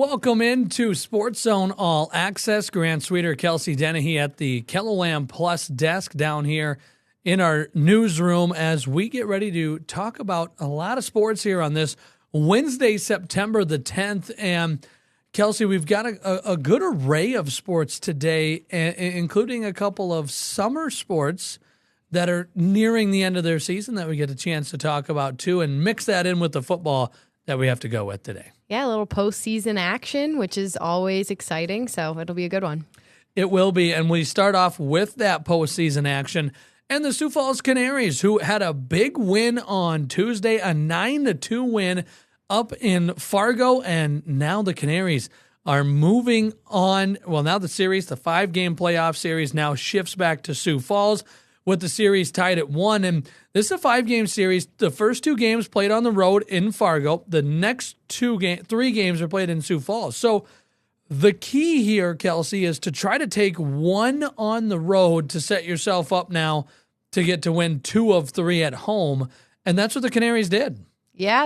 Welcome into SportsZone All Access. Grant Sweeter, Kelsey Dennehy at the KELOLAND Plus desk down here in our newsroom as we get ready to talk about a lot of sports here on this Wednesday, September the 10th. And Kelsey, we've got a good array of sports today, including a couple of summer sports that are nearing the end of their season that we get a chance to talk about too, and mix that in with the football that we have to go with today. Yeah, a little postseason action, which is always exciting, so it'll be a good one. It will be, and we start off with that postseason action. And the Sioux Falls Canaries, who had a big win on Tuesday, a 9-2 win up in Fargo, and now the Canaries are moving on. Well, now the 5-game playoff series now shifts back to Sioux Falls, with the series tied at 1. And this is a 5-game series. The first 2 games played on the road in Fargo. The next 3 games are played in Sioux Falls. So the key here, Kelsey, is to try to take 1 on the road to set yourself up now to get to win 2 of 3 at home. And that's what the Canaries did. Yeah,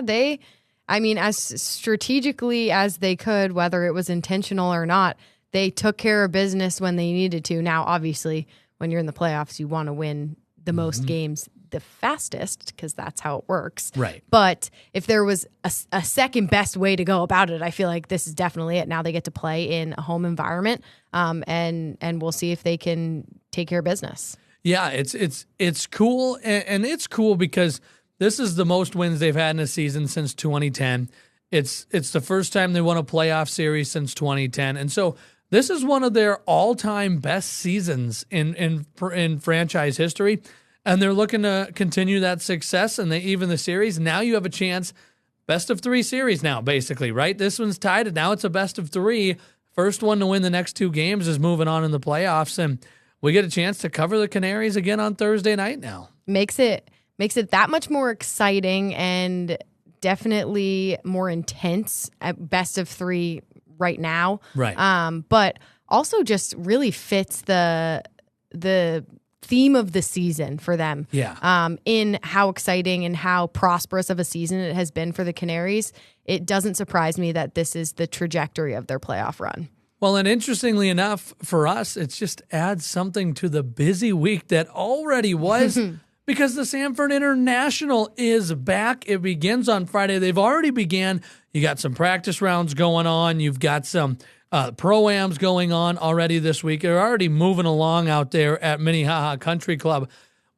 as strategically as they could, whether it was intentional or not, they took care of business when they needed to. Now, obviously, when you're in the playoffs, you want to win the most games the fastest because that's how it works. Right. But if there was a second best way to go about it, I feel like this is definitely it. Now they get to play in a home environment, and we'll see if they can take care of business. Yeah, it's cool, and it's cool because this is the most wins they've had in a season since 2010. It's the first time they won a playoff series since 2010, and so this is one of their all-time best seasons in franchise history, and they're looking to continue that success, and even the series. Now you have a chance, best of 3 series now, basically, right? This one's tied, and now it's a best of 3. First one to win the next 2 games is moving on in the playoffs, and we get a chance to cover the Canaries again on Thursday night now. Makes it that much more exciting and definitely more intense at best of 3 right now. Right. But also just really fits the theme of the season for them. Yeah. In how exciting and how prosperous of a season it has been for the Canaries. It doesn't surprise me that this is the trajectory of their playoff run. Well, and interestingly enough, for us, it just adds something to the busy week that already was because the Sanford International is back. It begins on Friday. They've already began. You got some practice rounds going on. You've got some pro-ams going on already this week. They're already moving along out there at Minnehaha Country Club.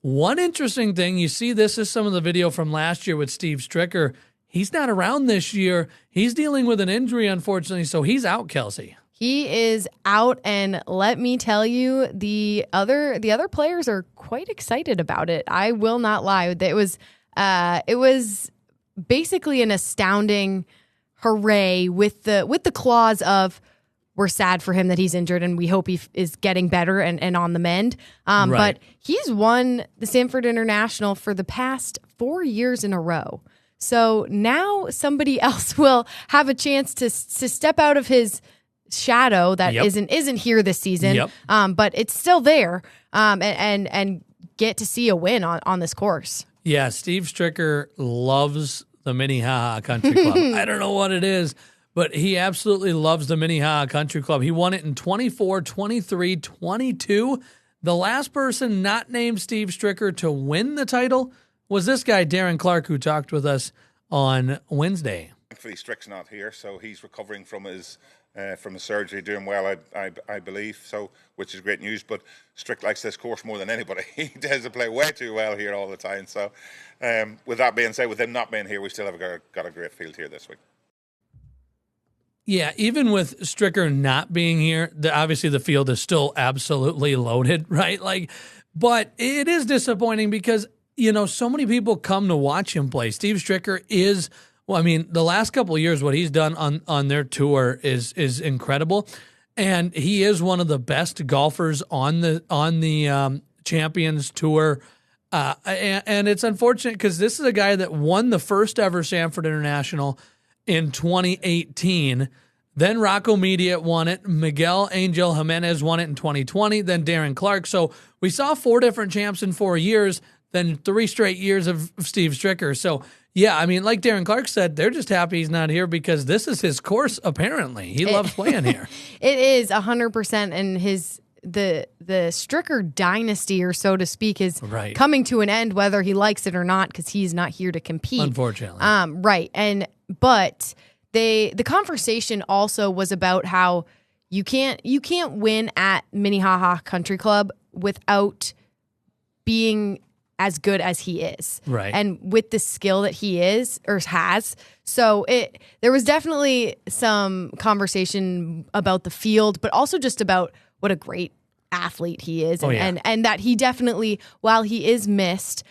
One interesting thing, you see this is some of the video from last year with Steve Stricker. He's not around this year. He's dealing with an injury, unfortunately, so he's out, Kelsey. He is out, and let me tell you, the other players are quite excited about it. I will not lie. It was basically an astounding hooray with the clause of we're sad for him that he's injured and we hope he is getting better and on the mend. Right. But he's won the Sanford International for the past 4 years in a row. So now somebody else will have a chance to step out of his shadow that isn't here this season, but it's still there, and get to see a win on this course. Yeah, Steve Stricker loves the Minnehaha Country Club. I don't know what it is, but he absolutely loves the Minnehaha Country Club. He won it in 24, 23, 22. The last person not named Steve Stricker to win the title was this guy, Darren Clark, who talked with us on Wednesday. Thankfully, Strick's not here, so he's recovering from his surgery, doing well, I believe, so, which is great news. But Strick likes this course more than anybody. He does play way too well here all the time. So with that being said, with him not being here, we still have got a great field here this week. Yeah, even with Stricker not being here, obviously the field is still absolutely loaded, right? But it is disappointing because, so many people come to watch him play. Steve Stricker is... Well, I mean, the last couple of years, what he's done on their tour is incredible, and he is one of the best golfers on the Champions Tour. And it's unfortunate because this is a guy that won the first ever Sanford International in 2018. Then Rocco Mediate won it. Miguel Angel Jimenez won it in 2020. Then Darren Clark. So we saw 4 different champs in 4 years. than 3 straight years of Steve Stricker. So, yeah, I mean, like Darren Clark said, they're just happy he's not here because this is his course, apparently. He loves playing here. It is 100%, and the Stricker dynasty, or so to speak, is coming to an end, whether he likes it or not, because he's not here to compete. Unfortunately. Right. But the conversation also was about how you can't win at Minnehaha Country Club without being as good as he is. Right. And with the skill that he is or has. So there was definitely some conversation about the field, but also just about what a great athlete he is. And that he definitely, while he is missed,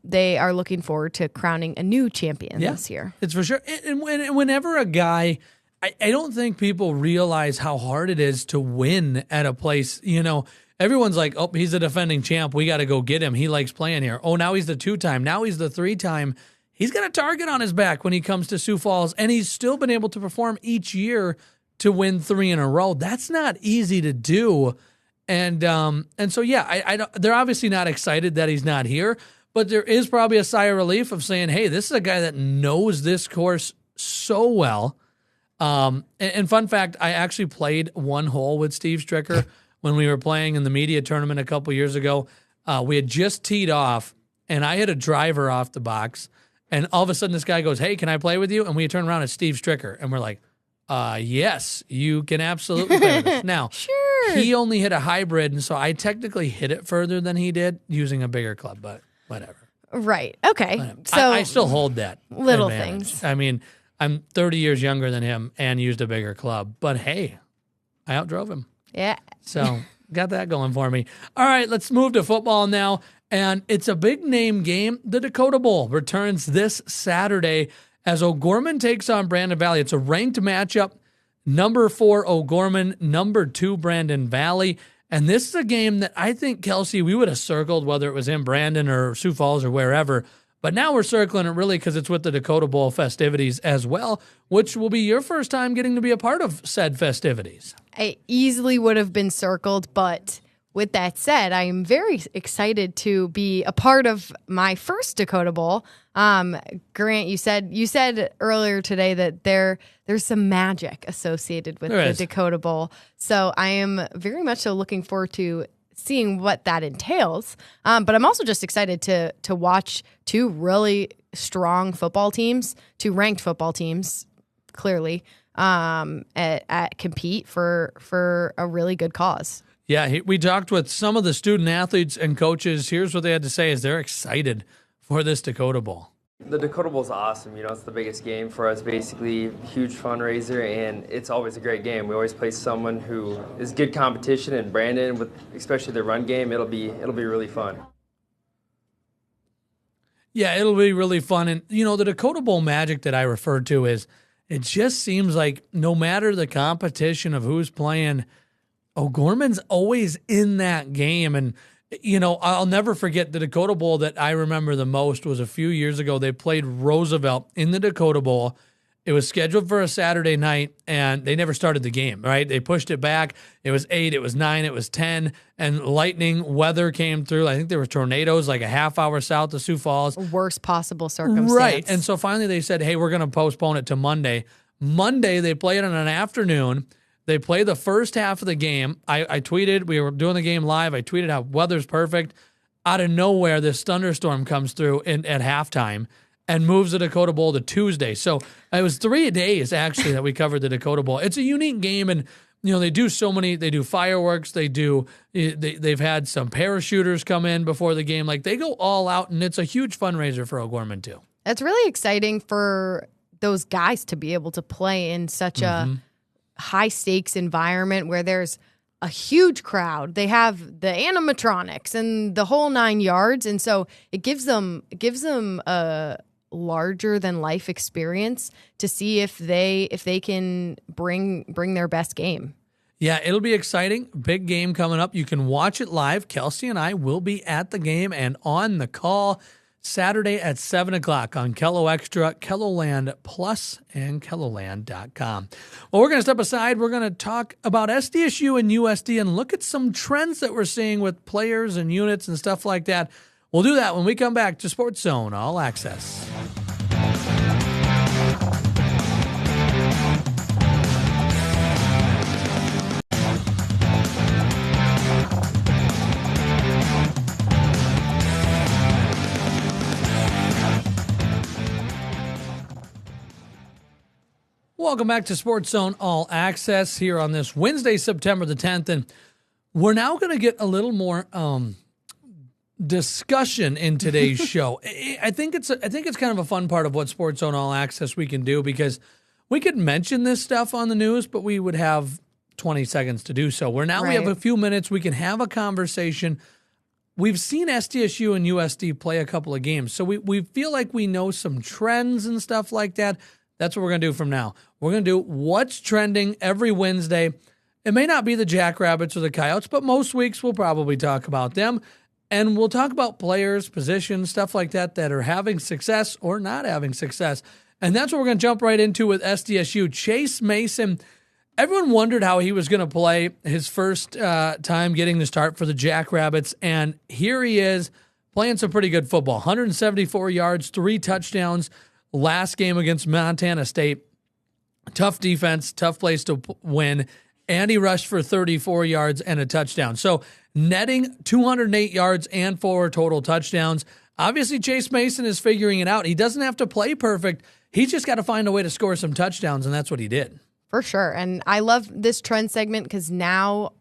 they are looking forward to crowning a new champion this year. It's for sure. And whenever a guy, I don't think people realize how hard it is to win at a place. You know, everyone's like, oh, he's a defending champ. We got to go get him. He likes playing here. Oh, now he's the 2-time. Now he's the 3-time. He's got a target on his back when he comes to Sioux Falls, and he's still been able to perform each year to win 3 in a row. That's not easy to do. And so, yeah, they're obviously not excited that he's not here, but there is probably a sigh of relief of saying, hey, this is a guy that knows this course so well. And fun fact, I actually played 1 hole with Steve Stricker when we were playing in the media tournament a couple years ago. We had just teed off, and I hit a driver off the box, and all of a sudden this guy goes, hey, can I play with you? And we turn around, it's Steve Stricker, and we're like, yes, you can absolutely play with us. Now, he only hit a hybrid, and so I technically hit it further than he did using a bigger club, but whatever. Right. Okay. Whatever. So I still hold that little advantage. things. I mean, I'm 30 years younger than him and used a bigger club, but hey, I outdrove him. Yeah. So got that going for me. All right, let's move to football now. And it's a big name game. The Dakota Bowl returns this Saturday as O'Gorman takes on Brandon Valley. It's a ranked matchup. Number 4 O'Gorman, number 2 Brandon Valley. And this is a game that I think, Kelsey, we would have circled whether it was in Brandon or Sioux Falls or wherever. But now we're circling it really because it's with the Dakota Bowl festivities as well, which will be your first time getting to be a part of said festivities. I easily would have been circled, but with that said, I am very excited to be a part of my first Dakota Bowl. Grant, you said earlier today that there's some magic associated with the Dakota Bowl. So I am very much so looking forward to seeing what that entails. But I'm also just excited to watch 2 really strong football teams, 2 ranked football teams, clearly, at compete for a really good cause. Yeah, we talked with some of the student athletes and coaches. Here's what they had to say is they're excited for this Dakota Bowl. The Dakota Bowl is awesome. You know, it's the biggest game for us, basically, huge fundraiser, and it's always a great game. We always play someone who is good competition, and Brandon, with especially the run game, it'll be really fun. Yeah, it'll be really fun. And, you know, the Dakota Bowl magic that I referred to is it just seems like no matter the competition of who's playing, O'Gorman's always in that game. And, you know, I'll never forget the Dakota Bowl that I remember the most was a few years ago. They played Roosevelt in the Dakota Bowl. It was scheduled for a Saturday night, and they never started the game, right? They pushed it back. It was 8, it was 9, it was 10, and lightning weather came through. I think there were tornadoes like a half hour south of Sioux Falls. Worst possible circumstance. Right, and so finally they said, hey, we're going to postpone it to Monday. Monday, they play it on an afternoon. They play the first half of the game. I tweeted, we were doing the game live. I tweeted how weather's perfect. Out of nowhere, this thunderstorm comes through at halftime and moves the Dakota Bowl to Tuesday. So it was 3 days, actually, that we covered the Dakota Bowl. It's a unique game, and you know they do fireworks. They've had some parachuters come in before the game. Like, they go all out, and it's a huge fundraiser for O'Gorman, too. It's really exciting for those guys to be able to play in such a high stakes environment where there's a huge crowd. They have the animatronics and the whole 9 yards, and so it gives them a larger than life experience to see if they can bring their best game. Yeah, it'll be exciting. Big game coming up. You can watch it live. Kelsey and I will be at the game and on the call Saturday at 7 o'clock on Kelo Extra, KELOLAND Plus, and KELOLAND.com. Well, we're going to step aside. We're going to talk about SDSU and USD and look at some trends that we're seeing with players and units and stuff like that. We'll do that when we come back to SportsZone All Access. Welcome back to SportsZone All Access here on this Wednesday, September the 10th. And we're now going to get a little more discussion in today's show. I think it's kind of a fun part of what SportsZone All Access we can do, because we could mention this stuff on the news, but we would have 20 seconds to do so. Where now we have a few minutes, we can have a conversation. We've seen SDSU and USD play a couple of games, so we feel like we know some trends and stuff like that. That's what we're going to do from now. We're going to do what's trending every Wednesday. It may not be the Jackrabbits or the Coyotes, but most weeks we'll probably talk about them. And we'll talk about players, positions, stuff like that are having success or not having success. And that's what we're going to jump right into with SDSU. Chase Mason, everyone wondered how he was going to play his first time getting the start for the Jackrabbits. And here he is playing some pretty good football. 174 yards, 3 touchdowns. Last game against Montana State. Tough defense, tough place to win. And he rushed for 34 yards and a touchdown. So netting 208 yards and 4 total touchdowns. Obviously, Chase Mason is figuring it out. He doesn't have to play perfect. He's just got to find a way to score some touchdowns, and that's what he did. For sure. And I love this trend segment because now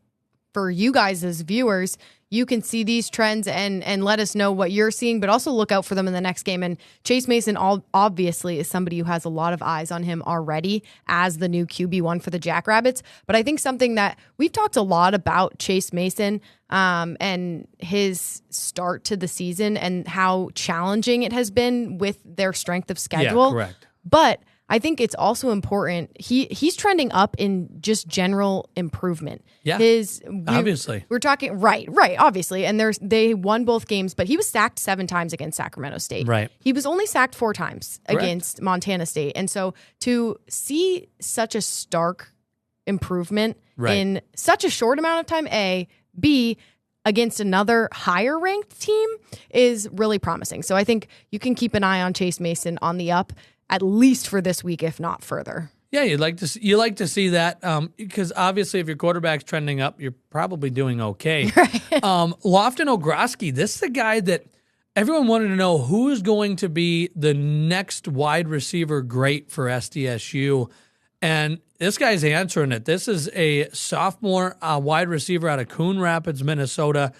for you guys as viewers, you can see these trends and let us know what you're seeing, but also look out for them in the next game. And Chase Mason obviously is somebody who has a lot of eyes on him already as the new QB1 for the Jackrabbits. But I think something that we've talked a lot about Chase Mason and his start to the season and how challenging it has been with their strength of schedule. Yeah, correct. But I think it's also important. He's trending up in just general improvement. Yeah, obviously. We're talking, right, obviously. And they won both games, but he was sacked 7 times against Sacramento State. Right. He was only sacked 4 times against Montana State. And so to see such a stark improvement in such a short amount of time, A, B, against another higher ranked team is really promising. So I think you can keep an eye on Chase Mason on the up, at least for this week, if not further. Yeah, you like to see that because obviously if your quarterback's trending up, you're probably doing okay. Lofton Ogroski, this is the guy that everyone wanted to know who's going to be the next wide receiver great for SDSU. And this guy's answering it. This is a sophomore wide receiver out of Coon Rapids, Minnesota.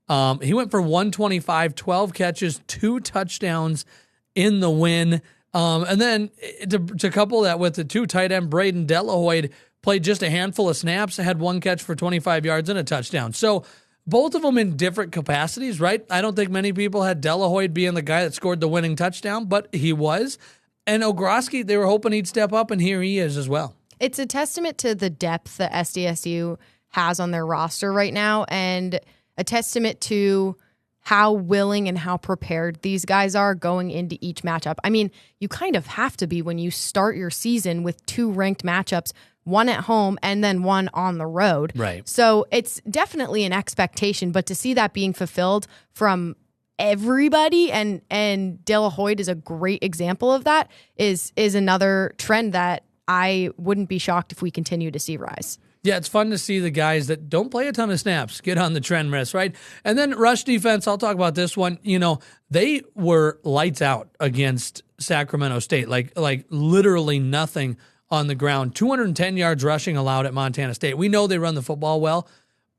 He went for 125, 12 catches, 2 touchdowns in the win. And then to couple that with the 2 tight end, Braden Delahoyd played just a handful of snaps, had 1 catch for 25 yards and a touchdown. So both of them in different capacities, right? I don't think many people had Delahoyd being the guy that scored the winning touchdown, but he was. And Ogroski, they were hoping he'd step up, and here he is as well. It's a testament to the depth that SDSU has on their roster right now, and a testament to how willing and how prepared these guys are going into each matchup. I mean, you kind of have to be when you start your season with 2 ranked matchups, 1 at home and then 1 on the road. Right. So it's definitely an expectation, but to see that being fulfilled from everybody, and Delahoyd is a great example of that, is another trend that I wouldn't be shocked if we continue to see rise. Yeah, it's fun to see the guys that don't play a ton of snaps get on the trend list, right? And then rush defense, I'll talk about this one. You know, they were lights out against Sacramento State, like literally nothing on the ground. 210 yards rushing allowed at Montana State. We know they run the football well,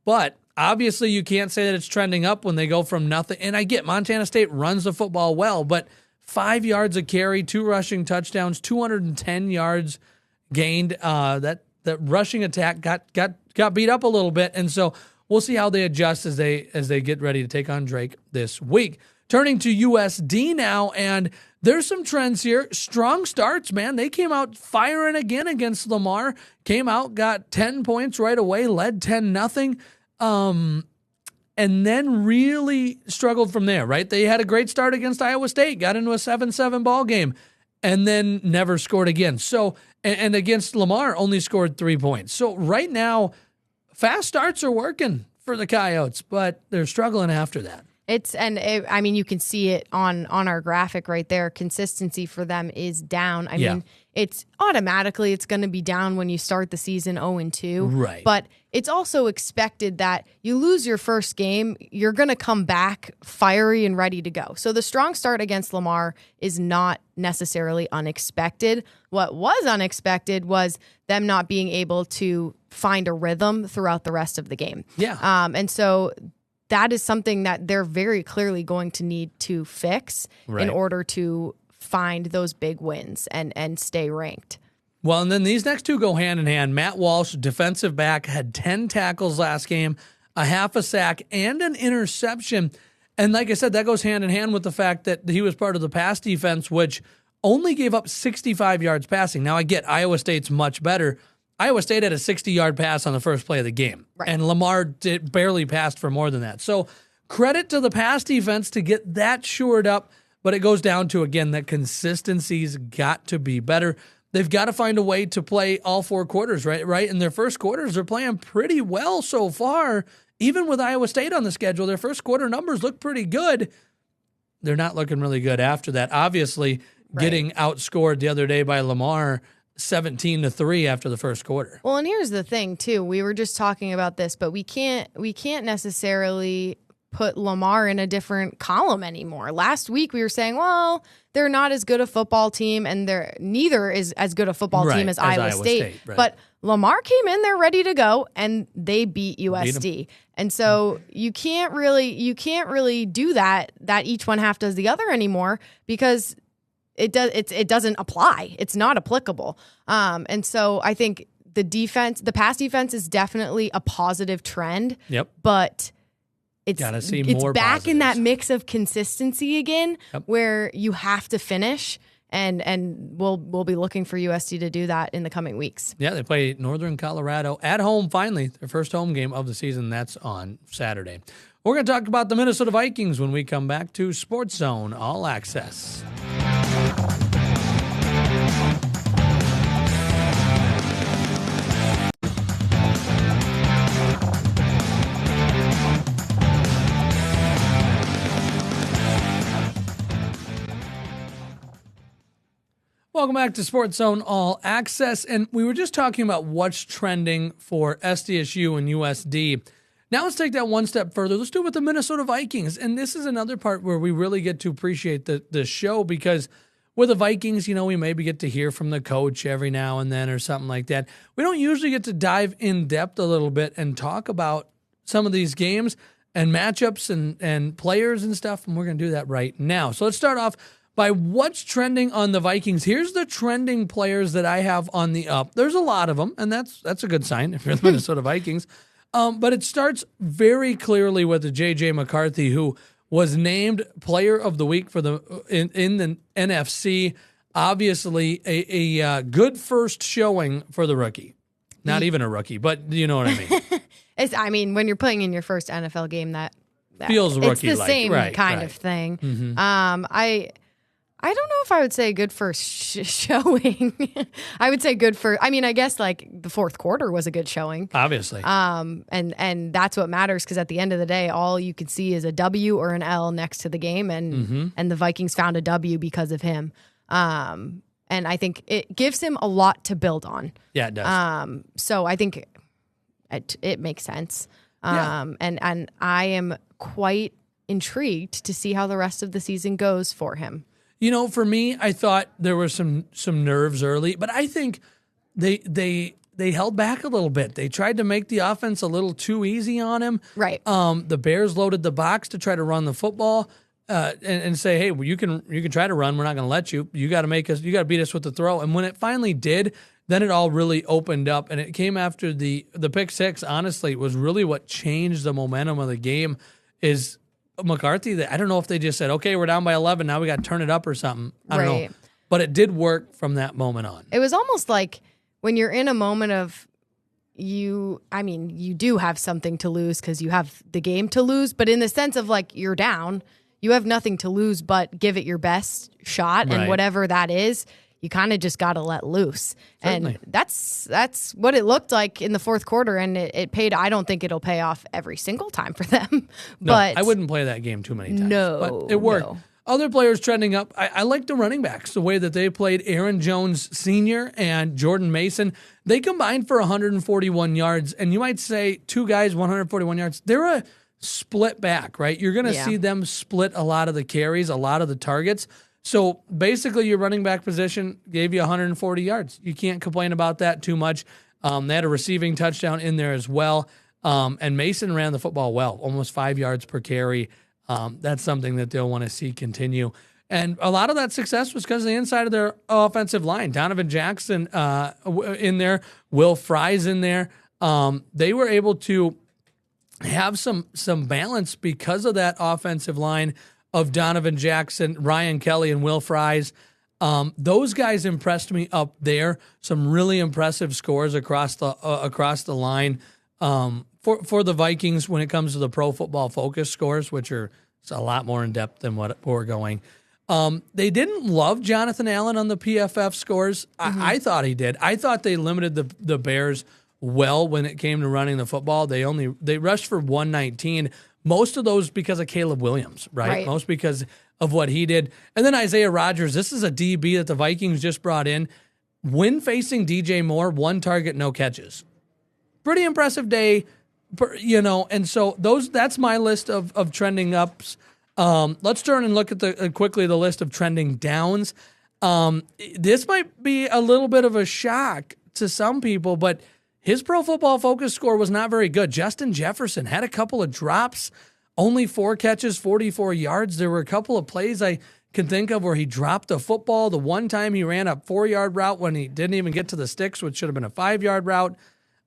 but obviously you can't say that it's trending up when they go from nothing. And I get Montana State runs the football well, but 5 yards a carry, 2 rushing touchdowns, 210 yards gained. That rushing attack got beat up a little bit, and so we'll see how they adjust as they get ready to take on Drake this week. Turning to USD now, and there's some trends here. Strong starts, man. They came out firing again against Lamar. Came out, got 10 points right away, led 10-0, and then really struggled from there, right? They had a great start against Iowa State, got into a 7-7 ball game, and then never scored again. So, and against Lamar, only scored 3 points. So right now, fast starts are working for the Coyotes, but they're struggling after that. I mean, you can see it on our graphic right there. Consistency for them is down. I mean, it's automatically it's going to be down when you start the season 0-2. Right. But it's also expected that you lose your first game, you're going to come back fiery and ready to go. So the strong start against Lamar is not necessarily unexpected. What was unexpected was them not being able to find a rhythm throughout the rest of the game. Yeah. And so that is something that they're very clearly going to need to fix in order to find those big wins and stay ranked. Well, and then these next two go hand in hand. Matt Walsh, defensive back, had 10 tackles last game, a half a sack, and an interception. And like I said, that goes hand in hand with the fact that he was part of the pass defense, which only gave up 65 yards passing. Now, I get Iowa State's much better. Iowa State had a 60-yard pass on the first play of the game, and Lamar barely passed for more than that. So credit to the pass defense to get that shored up, but it goes down to, again, that consistency's got to be better. They've got to find a way to play all four quarters, right? In their first quarters, they're playing pretty well so far. Even with Iowa State on the schedule, their first quarter numbers look pretty good. They're not looking really good after that. Obviously, getting outscored the other day by Lamar 17-3 after the first quarter. Well, and here's the thing too. We were just talking about this, but we can't necessarily put Lamar in a different column anymore. Last week we were saying, well, they're not as good a football team, and they're neither is as good a football team as Iowa State. Right. But Lamar came in there ready to go, and they beat USD. And so you can't really do that each one half does the other anymore, because it doesn't apply. It's not applicable. And so I think the pass defense is definitely a positive trend. Yep. But it's more back positives. in that mix of consistency again, where you have to finish, and we'll be looking for USD to do that in the coming weeks. Yeah, they play Northern Colorado at home finally, their first home game of the season. That's on Saturday. We're going to talk about the Minnesota Vikings when we come back to SportsZone All Access. Welcome back to SportsZone All Access, and we were just talking about what's trending for SDSU and USD. Now let's take that one step further. Let's do it with the Minnesota Vikings, and this is another part where we really get to appreciate the show, because with the Vikings, we maybe get to hear from the coach every now and then or something like that. We don't usually get to dive in depth a little bit and talk about some of these games and matchups and players and stuff, and we're going to do that right now. So let's start off by what's trending on the Vikings. Here's the trending players that I have on the up. There's a lot of them, and that's a good sign if you're the Minnesota Vikings. But it starts very clearly with the J.J. McCarthy, who was named Player of the Week for in the NFC. Obviously, a good first showing for the rookie. Not even a rookie, but you know what I mean. When you're playing in your first NFL game, that feels rookie-like. It's the same kind of thing. Mm-hmm. I don't know if I would say good first showing. I would say good for. I mean, I guess like the fourth quarter was a good showing. Obviously. And that's what matters, because at the end of the day, all you could see is a W or an L next to the game, and the Vikings found a W because of him. And I think it gives him a lot to build on. Yeah, it does. So I think it makes sense. And I am quite intrigued to see how the rest of the season goes for him. For me, I thought there were some nerves early, but I think they held back a little bit. They tried to make the offense a little too easy on him. Right. The Bears loaded the box to try to run the football and say, "Hey, well, you can try to run. We're not going to let you. You got to beat us with the throw." And when it finally did, then it all really opened up, and it came after the pick six. Honestly, was really what changed the momentum of the game. Is McCarthy, I don't know if they just said, okay, we're down by 11, now we got to turn it up or something. I don't know. But it did work from that moment on. It was almost like when you're in a moment of you do have something to lose because you have the game to lose, but in the sense of like you're down, you have nothing to lose but give it your best shot, and whatever that is, you kind of just got to let loose. Certainly. And that's what it looked like in the fourth quarter, and it paid. I don't think it'll pay off every single time for them. No, but I wouldn't play that game too many times. No, but it worked. no. Other players trending up. I like the running backs, the way that they played. Aaron Jones Sr. and Jordan Mason, they combined for 141 yards. And you might say 2 guys, 141 yards. They're a split back, right? You're going to see them split a lot of the carries, a lot of the targets. So basically your running back position gave you 140 yards. You can't complain about that too much. They had a receiving touchdown in there as well. And Mason ran the football well, almost 5 yards per carry. That's something that they'll want to see continue. And a lot of that success was because of the inside of their offensive line. Donovan Jackson in there, Will Fry's in there. They were able to have some balance because of that offensive line of Donovan Jackson, Ryan Kelly, and Will Fry's. Those guys impressed me up there. Some really impressive scores across the line. For the Vikings when it comes to the Pro Football Focus scores, which are a lot more in depth than what we're going. They didn't love Jonathan Allen on the PFF scores. I thought he did. I thought they limited the Bears well when it came to running the football. They rushed for 119. Most of those because of Caleb Williams, right? Most because of what he did. And then Isaiah Rodgers. This is a DB that the Vikings just brought in. When facing DJ Moore, 1 target, no catches. Pretty impressive day. And so that's my list of trending ups. Let's turn and look at quickly the list of trending downs. This might be a little bit of a shock to some people, but his Pro Football Focus score was not very good. Justin Jefferson had a couple of drops, only 4 catches, 44 yards. There were a couple of plays I can think of where he dropped the football. The one time he ran a 4-yard route when he didn't even get to the sticks, which should have been a 5-yard route.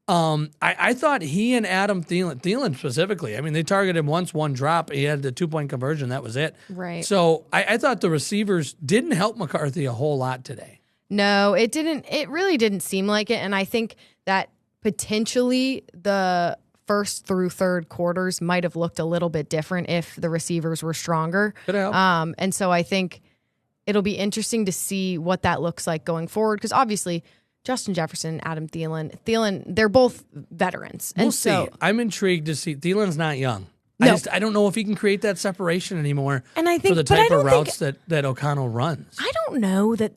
I thought he and Adam Thielen specifically, I mean, they targeted him once, 1 drop. He had the 2-point conversion. That was it. Right. So I thought the receivers didn't help McCarthy a whole lot today. No, it didn't. It really didn't seem like it. And I think that potentially the first through third quarters might have looked a little bit different if the receivers were stronger. Could help. And so I think it'll be interesting to see what that looks like going forward, because obviously Justin Jefferson, Adam Thielen, they're both veterans. We'll see. I'm intrigued to see. Thielen's not young. No. I don't know if he can create that separation anymore and I think, for the type of routes that O'Connell runs. I don't know that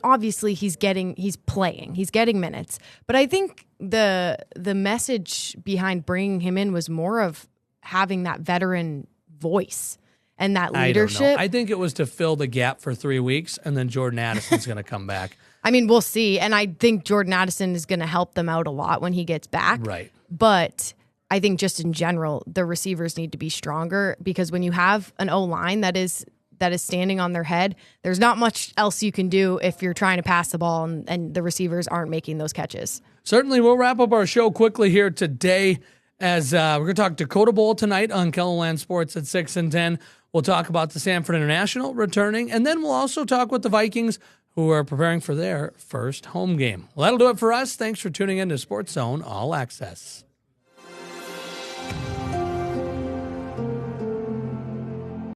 obviously he's getting minutes, but I think the message behind bringing him in was more of having that veteran voice and that leadership. I don't know. I think it was to fill the gap for 3 weeks, and then Jordan Addison's going to come back. I mean, we'll see. And I think Jordan Addison is going to help them out a lot when he gets back. Right. But I think just in general, the receivers need to be stronger, because when you have an O-line that is standing on their head, there's not much else you can do if you're trying to pass the ball and the receivers aren't making those catches. Certainly, we'll wrap up our show quickly here today as we're going to talk Dakota Bowl tonight on KELOLAND Sports at 6 and 10. We'll talk about the Sanford International returning, and then we'll also talk with the Vikings, who are preparing for their first home game. Well, that'll do it for us. Thanks for tuning in to SportsZone All Access.